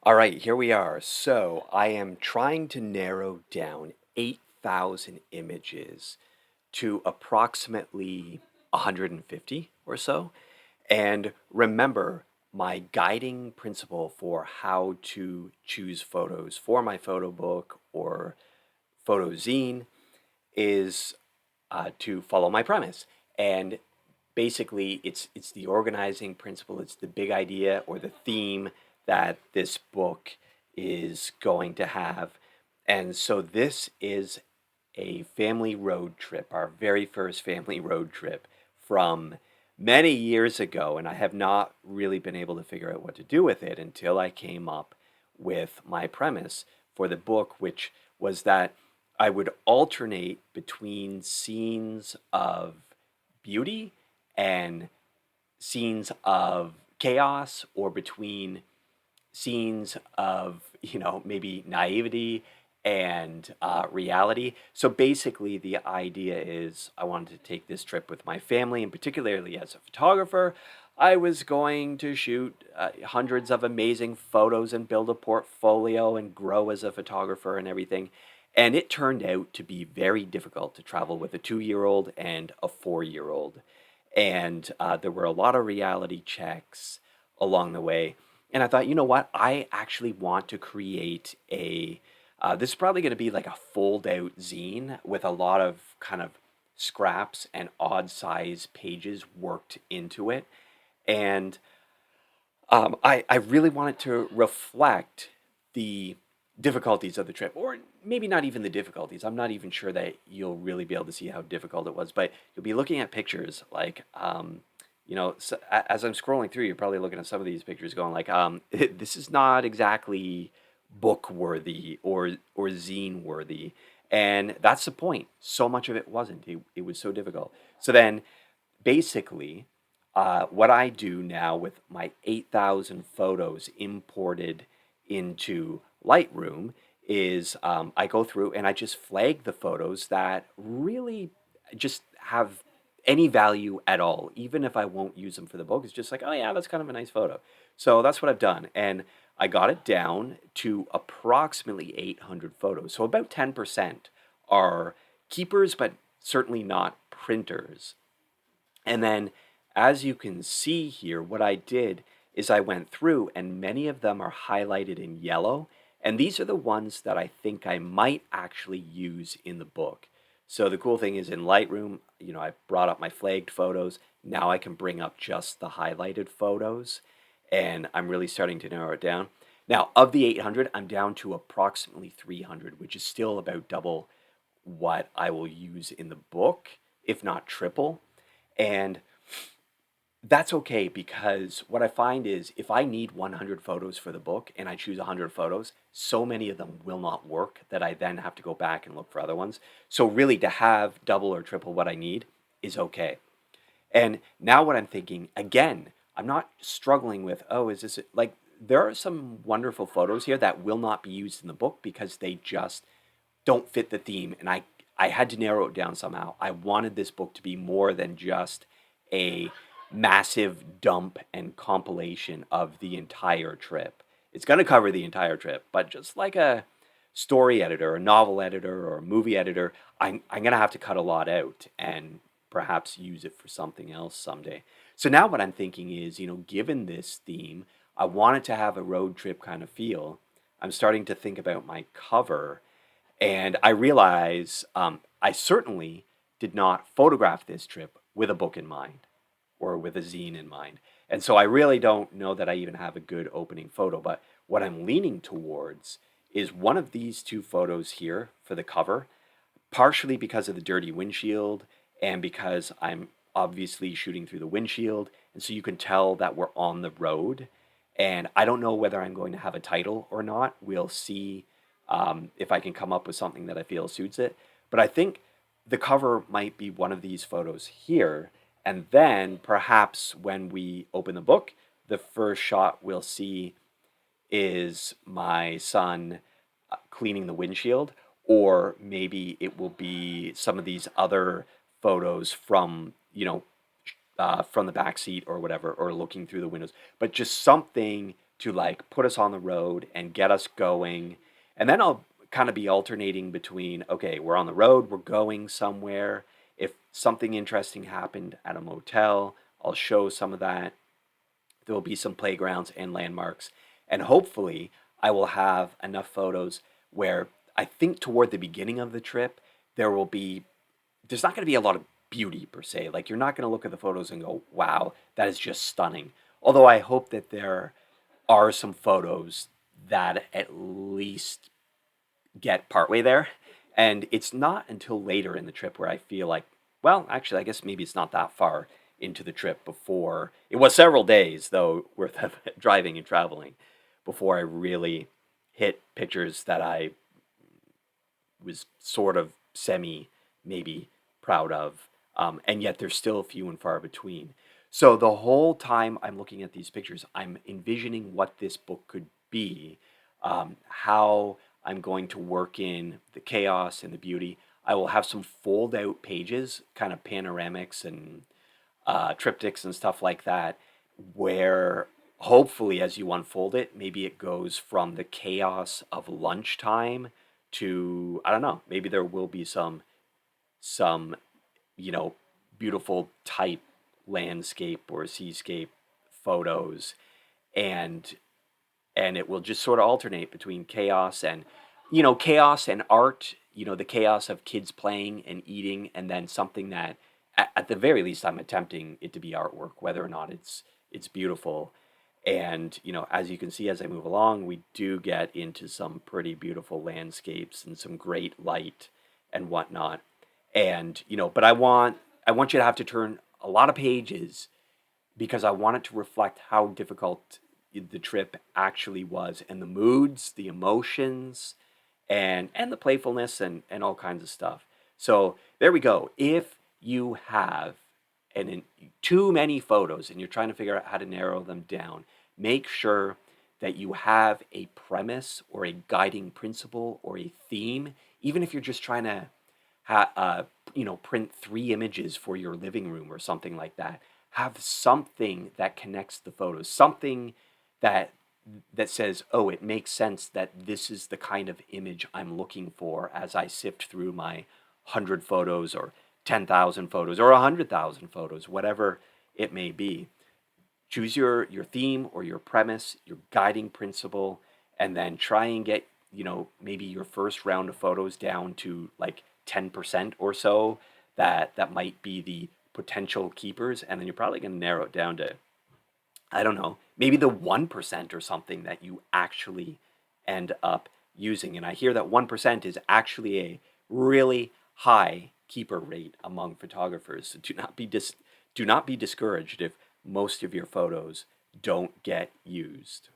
All right, here we are. So I am trying to narrow down 8,000 images to approximately 150 or so. And remember, my guiding principle for how to choose photos for my photo book or photo zine is to follow my premise. And basically, it's the organizing principle. It's the big idea or the theme that this book is going to have. And so this is a family road trip, our very first family road trip from many years ago. And I have not really been able to figure out what to do with it until I came up with my premise for the book, which was that I would alternate between scenes of beauty and scenes of chaos, or between scenes of, maybe naivety and reality. So basically, the idea is I wanted to take this trip with my family, and particularly as a photographer, I was going to shoot hundreds of amazing photos and build a portfolio and grow as a photographer and everything. And it turned out to be very difficult to travel with a 2 year old and a 4 year old. And there were a lot of reality checks along the way. And I thought, you know what? I actually want to create this is probably going to be like a fold out zine with a lot of kind of scraps and odd size pages worked into it. And I really wanted to reflect the difficulties of the trip, or maybe not even the difficulties. I'm not even sure that you'll really be able to see how difficult it was, but you'll be looking at pictures like, as I'm scrolling through, you're probably looking at some of these pictures going like, this is not exactly book worthy or zine worthy. And that's the point. So much of it wasn't. It was so difficult. So then basically, what I do now with my 8,000 photos imported into Lightroom is I go through and I just flag the photos that really just have any value at all, even if I won't use them for the book. It's just like, oh yeah, that's kind of a nice photo. So that's what I've done. And I got it down to approximately 800 photos. So about 10% are keepers, but certainly not printers. And then, as you can see here, what I did is I went through and many of them are highlighted in yellow. And these are the ones that I think I might actually use in the book. So the cool thing is in Lightroom, I brought up my flagged photos. Now I can bring up just the highlighted photos. And I'm really starting to narrow it down. Now, of the 800, I'm down to approximately 300, which is still about double what I will use in the book, if not triple. And that's okay, because what I find is if I need 100 photos for the book and I choose 100 photos, so many of them will not work that I then have to go back and look for other ones. So really, to have double or triple what I need is okay. And now what I'm thinking, again, I'm not struggling with, oh, is this like, there are some wonderful photos here that will not be used in the book because they just don't fit the theme. And I had to narrow it down somehow. I wanted this book to be more than just a massive dump and compilation of the entire trip. It's going to cover the entire trip, but just like a story editor, a novel editor, or a movie editor, I'm going to have to cut a lot out and perhaps use it for something else someday. So now what I'm thinking is, given this theme, I want it to have a road trip kind of feel. I'm starting to think about my cover, and I realize I certainly did not photograph this trip with a book in mind or with a zine in mind. And so I really don't know that I even have a good opening photo. But what I'm leaning towards is one of these two photos here for the cover, partially because of the dirty windshield and because I'm obviously shooting through the windshield. And so you can tell that we're on the road. And I don't know whether I'm going to have a title or not. We'll see if I can come up with something that I feel suits it. But I think the cover might be one of these photos here. And then perhaps when we open the book, the first shot we'll see is my son cleaning the windshield, or maybe it will be some of these other photos from, from the back seat or whatever, or looking through the windows, but just something to like put us on the road and get us going. And then I'll kind of be alternating between, okay, we're on the road, we're going somewhere. If something interesting happened at a motel, I'll show some of that. There will be some playgrounds and landmarks. And hopefully, I will have enough photos where I think toward the beginning of the trip, there will be, there's not going to be a lot of beauty per se. Like, you're not going to look at the photos and go, wow, that is just stunning. Although I hope that there are some photos that at least get partway there. And it's not until later in the trip where I feel like, well, actually, I guess maybe it's not that far into the trip before it was several days, though, worth of driving and traveling before I really hit pictures that I was sort of semi maybe proud of. And yet there's still few and far between. So the whole time I'm looking at these pictures, I'm envisioning what this book could be, how I'm going to work in the chaos and the beauty. I will have some fold out pages, kind of panoramics and triptychs and stuff like that, where hopefully as you unfold it, maybe it goes from the chaos of lunchtime to, I don't know, maybe there will be some you know beautiful type landscape or seascape photos, and it will just sort of alternate between chaos and chaos and art, the chaos of kids playing and eating, and then something that at the very least I'm attempting it to be artwork, whether or not it's beautiful. And as you can see as I move along, we do get into some pretty beautiful landscapes and some great light and whatnot. And but I want you to have to turn a lot of pages because I want it to reflect how difficult the trip actually was, and the moods, the emotions, and the playfulness, and all kinds of stuff. So there we go. If you have too many photos and you're trying to figure out how to narrow them down, make sure that you have a premise or a guiding principle or a theme, even if you're just trying to print 3 images for your living room or something like that. Have something that connects the photos, something that says, oh, it makes sense that this is the kind of image I'm looking for as I sift through my 100 photos or 10,000 photos or 100,000 photos, whatever it may be. Choose your theme or your premise, your guiding principle, and then try and get, maybe your first round of photos down to like 10% or so that might be the potential keepers. And then you're probably going to narrow it down to, I don't know, maybe the 1% or something that you actually end up using. And I hear that 1% is actually a really high keeper rate among photographers. So do not be discouraged if most of your photos don't get used.